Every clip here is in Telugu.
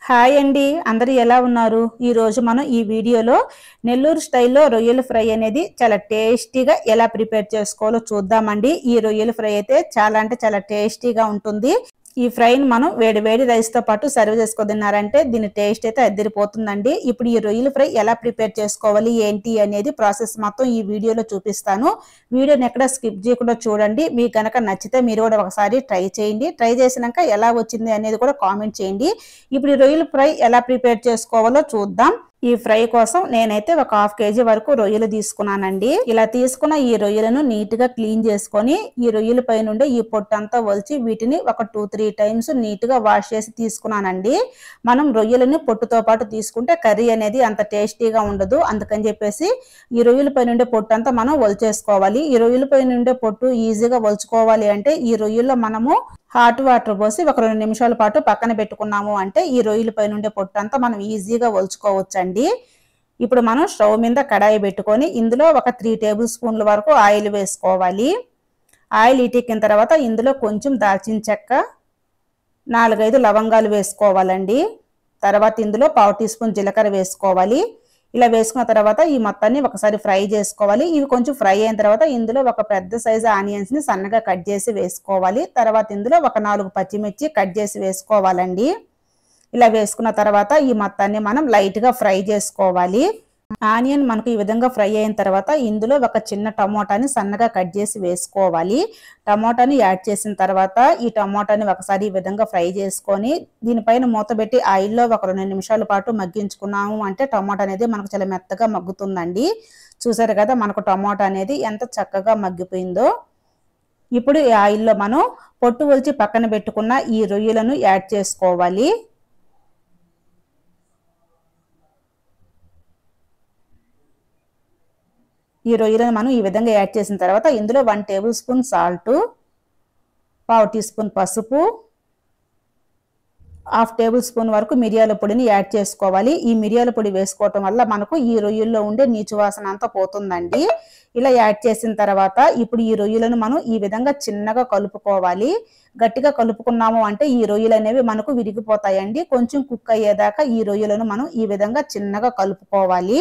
హాయ్ అండి, అందరూ ఎలా ఉన్నారు? ఈ రోజు మనం ఈ వీడియోలో నెల్లూరు స్టైల్లో రొయ్యల ఫ్రై అనేది చాలా టేస్టీగా ఎలా ప్రిపేర్ చేసుకోవాలో చూద్దామండి. ఈ రొయ్యల ఫ్రై అయితే చాలా అంటే చాలా టేస్టీగా ఉంటుంది. ఈ ఫ్రైని మనం వేడి వేడి రైస్తో పాటు సర్వ్ చేసుకొని తిన్నారంటే దీని టేస్ట్ అయితే అదిరిపోతుందండి. ఇప్పుడు ఈ రొయ్యల ఫ్రై ఎలా ప్రిపేర్ చేసుకోవాలి ఏంటి అనేది ప్రాసెస్ మొత్తం ఈ వీడియోలో చూపిస్తాను. వీడియోని ఎక్కడ స్కిప్ చేయకుండా చూడండి. మీకు కనుక నచ్చితే మీరు కూడా ఒకసారి ట్రై చేయండి. ట్రై చేసినాక ఎలా వచ్చింది అనేది కూడా కామెంట్ చేయండి. ఇప్పుడు ఈ రొయ్యల ఫ్రై ఎలా ప్రిపేర్ చేసుకోవాలో చూద్దాం. ఈ ఫ్రై కోసం నేనైతే ఒక 1/2 kg వరకు రొయ్యలు తీసుకున్నానండి. ఇలా తీసుకున్న ఈ రొయ్యలను నీట్ గా క్లీన్ చేసుకొని ఈ రొయ్యల పై నుండి ఈ పొట్టంతా వలిచి వీటిని ఒక 2-3 టైమ్స్ నీట్ గా వాష్ చేసి తీసుకున్నానండి. మనం రొయ్యలను పొట్టుతో పాటు తీసుకుంటే కర్రీ అనేది అంత టేస్టీగా ఉండదు. అందుకని చెప్పేసి ఈ రొయ్యల పై నుండి పొట్టంతా మనం వలిచేసుకోవాలి. ఈ రొయ్యల పై నుండి పొట్టు ఈజీగా వలుచుకోవాలి అంటే ఈ రొయ్యల్లో మనము హాట్ వాటర్ పోసి ఒక 2 నిమిషాల పాటు పక్కన పెట్టుకున్నాము అంటే ఈ రొయ్యల పై నుండి పొట్టంతా మనం ఈజీగా వలుచుకోవచ్చండి. ఇప్పుడు మనం స్టవ్ మీద కడాయి పెట్టుకొని ఇందులో ఒక 3 టేబుల్ స్పూన్ల వరకు ఆయిల్ వేసుకోవాలి. ఆయిల్ ఇటెక్కిన తర్వాత ఇందులో కొంచెం దాల్చిన చెక్క, 4-5 లవంగాలు వేసుకోవాలండి. తర్వాత ఇందులో 1/2 టీ స్పూన్ జీలకర్ర వేసుకోవాలి. ఇలా వేసుకున్న తర్వాత ఈ మొత్తాన్ని ఒకసారి ఫ్రై చేసుకోవాలి. ఇవి కొంచెం ఫ్రై అయిన తర్వాత ఇందులో ఒక పెద్ద సైజు ఆనియన్స్ ని సన్నగా కట్ చేసి వేసుకోవాలి. తర్వాత ఇందులో ఒక 4 పచ్చిమిర్చి కట్ చేసి వేసుకోవాలండి. ఇలా వేసుకున్న తర్వాత ఈ మొత్తాన్ని మనం లైట్ గా ఫ్రై చేసుకోవాలి. ఆనియన్ మనకు ఈ విధంగా ఫ్రై అయిన తర్వాత ఇందులో ఒక చిన్న టమోటాని సన్నగా కట్ చేసి వేసుకోవాలి. టమోటాని యాడ్ చేసిన తర్వాత ఈ టమోటాని ఒకసారి ఈ విధంగా ఫ్రై చేసుకొని దీనిపైన మూత పెట్టి ఆయిల్లో ఒక 2 నిమిషాల పాటు మగ్గించుకున్నాము అంటే టమోటా అనేది మనకు చాలా మెత్తగా మగ్గుతుందండి. చూసారు కదా మనకు టమోటా అనేది ఎంత చక్కగా మగ్గిపోయిందో. ఇప్పుడు ఈ ఆయిల్లో మనం పొట్టు ఒలిచి పక్కన పెట్టుకున్న ఈ రొయ్యలను యాడ్ చేసుకోవాలి. ఈ రొయ్యలను మనం ఈ విధంగా యాడ్ చేసిన తర్వాత ఇందులో 1 tablespoon salt, 1/2 teaspoon పసుపు, 1/2 టేబుల్ స్పూన్ వరకు మిరియాల పొడిని యాడ్ చేసుకోవాలి. ఈ మిరియాల పొడి వేసుకోవటం వల్ల మనకు ఈ రొయ్యల్లో ఉండే నీచు వాసన అంతా పోతుందండి. ఇలా యాడ్ చేసిన తర్వాత ఇప్పుడు ఈ రొయ్యలను మనం ఈ విధంగా చిన్నగా కలుపుకోవాలి. గట్టిగా కలుపుకున్నాము అంటే ఈ రొయ్యలు అనేవి మనకు విరిగిపోతాయండి. కొంచెం కుక్ అయ్యేదాకా ఈ రొయ్యలను మనం ఈ విధంగా చిన్నగా కలుపుకోవాలి.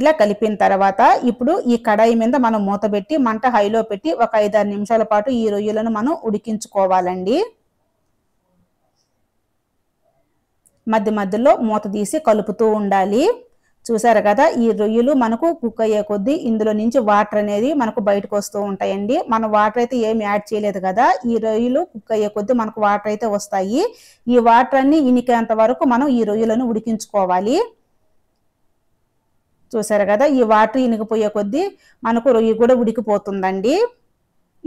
ఇలా కలిపిన తర్వాత ఇప్పుడు ఈ కడాయి మీద మనం మూత పెట్టి మంట హైలో పెట్టి ఒక 5-6 నిమిషాల పాటు ఈ రొయ్యలను మనం ఉడికించుకోవాలండి. మధ్య మధ్యలో మూత తీసి కలుపుతూ ఉండాలి. చూసారు కదా ఈ రొయ్యలు మనకు కుక్ అయ్యే కొద్దీ ఇందులో నుంచి వాటర్ అనేది మనకు బయటకు వస్తూ ఉంటాయండి. మనం వాటర్ అయితే ఏమి యాడ్ చేయలేదు కదా. ఈ రొయ్యలు కుక్ అయ్యే కొద్దీ మనకు వాటర్ అయితే వస్తాయి. ఈ వాటర్ అన్ని ఇనికేంత వరకు మనం ఈ రొయ్యలను ఉడికించుకోవాలి. చూసారు కదా ఈ వాటర్ ఇనికిపోయే కొద్దీ మనకు రొయ్య కూడా ఉడికిపోతుందండి.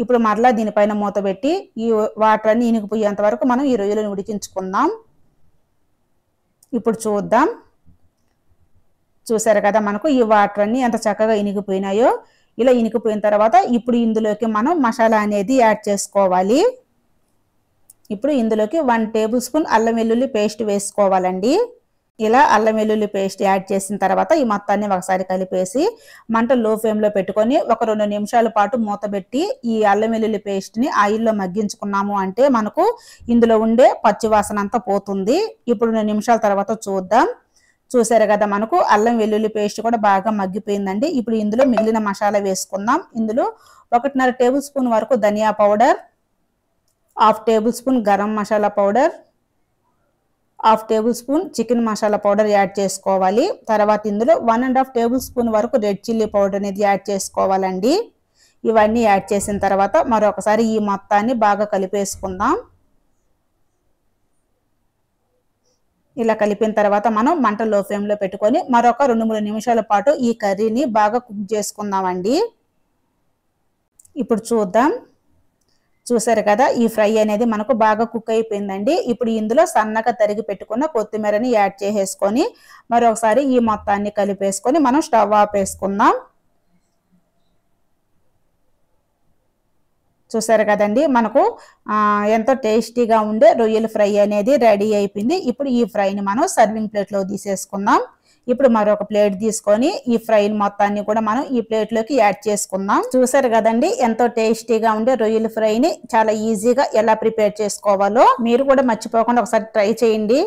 ఇప్పుడు మరలా దీనిపైన మూత పెట్టి ఈ వాటర్ అన్ని ఇనికిపోయేంత వరకు మనం ఈ రొయ్యలను ఉడికించుకుందాం. ఇప్పుడు చూద్దాం. చూసారు కదా మనకు ఈ వాటర్ అన్ని ఎంత చక్కగా ఇనికిపోయినాయో. ఇలా ఇనికిపోయిన తర్వాత ఇప్పుడు ఇందులోకి మనం మసాలా అనేది యాడ్ చేసుకోవాలి. ఇప్పుడు ఇందులోకి 1 టేబుల్ స్పూన్ అల్లం వెల్లుల్లి పేస్ట్ వేసుకోవాలండి. ఇలా అల్లం వెల్లుల్లి పేస్ట్ యాడ్ చేసిన తర్వాత ఈ మొత్తాన్ని ఒకసారి కలిపేసి మంట లో ఫ్లేమ్ లో పెట్టుకొని ఒక 2 నిమిషాల పాటు మూత పెట్టి ఈ అల్లం వెల్లుల్లి పేస్ట్ ని ఆయిల్లో మగ్గించుకున్నాము అంటే మనకు ఇందులో ఉండే పచ్చి వాసన అంతా పోతుంది. ఇప్పుడు 2 నిమిషాల తర్వాత చూద్దాం. చూసారు కదా మనకు అల్లం వెల్లుల్లి పేస్ట్ కూడా బాగా మగ్గిపోయిందండి. ఇప్పుడు ఇందులో మిగిలిన మసాలా వేసుకుందాం. ఇందులో 1.5 టేబుల్ స్పూన్ వరకు ధనియా powder, 1/2 tablespoon garam masala powder, 1/2 tablespoon chicken masala powder add చేసుకోవాలి. తర్వాత ఇందులో 1.5 టేబుల్ స్పూన్ వరకు రెడ్ చిల్లీ పౌడర్ అనేది యాడ్ చేసుకోవాలండి. ఇవన్నీ యాడ్ చేసిన తర్వాత మరొకసారి ఈ మొత్తాన్ని బాగా కలిపేసుకుందాం. ఇలా కలిపిన తర్వాత మనం మంట లో ఫ్లేమ్ లో పెట్టుకొని మరొక 2-3 నిమిషాల పాటు ఈ కర్రీని బాగా కుక్ చేసుకుందామండి. ఇప్పుడు చూద్దాం. చూసారు కదా ఈ ఫ్రై అనేది మనకు బాగా కుక్ అయిపోయిందండి. ఇప్పుడు ఇందులో సన్నగా తరిగి పెట్టుకున్న కొత్తిమీరని యాడ్ చేసేసుకొని మరొకసారి ఈ మొత్తాన్ని కలిపేసుకొని మనం స్టవ్ ఆపేసుకుందాం. చూసారు కదండి మనకు ఎంతో టేస్టీగా ఉండే రొయ్యల ఫ్రై అనేది రెడీ అయిపోయింది. ఇప్పుడు ఈ ఫ్రైని మనం సర్వింగ్ ప్లేట్లో తీసేసుకుందాం. ఇప్పుడు మరొక ప్లేట్ తీసుకొని ఈ ఫ్రై మొత్తాన్ని కూడా మనం ఈ ప్లేట్ లోకి యాడ్ చేసుకుందాం. చూసారు కదండి ఎంతో టేస్టీగా ఉండే రొయ్యల ఫ్రైని చాలా ఈజీగా ఎలా ప్రిపేర్ చేసుకోవాలో. మీరు కూడా మర్చిపోకుండా ఒకసారి ట్రై చేయండి.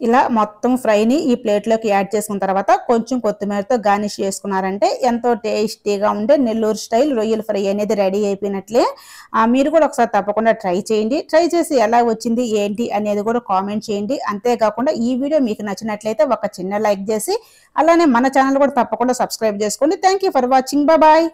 ఇలా మొత్తం ఫ్రైని ఈ ప్లేట్లోకి యాడ్ చేసుకున్న తర్వాత కొంచెం కొత్తిమీరతో గార్నిష్ చేసుకున్నారంటే ఎంతో టేస్టీగా ఉండే నెల్లూరు స్టైల్ రొయ్యల ఫ్రై అనేది రెడీ అయిపోయినట్లే. మీరు కూడా ఒకసారి తప్పకుండా ట్రై చేయండి. ట్రై చేసి ఎలా వచ్చింది ఏంటి అనేది కూడా కామెంట్ చేయండి. అంతేకాకుండా ఈ వీడియో మీకు నచ్చినట్లయితే ఒక చిన్న లైక్ చేసి అలానే మన ఛానల్ కూడా తప్పకుండా సబ్స్క్రైబ్ చేసుకోండి. Thank you for watching. Bye.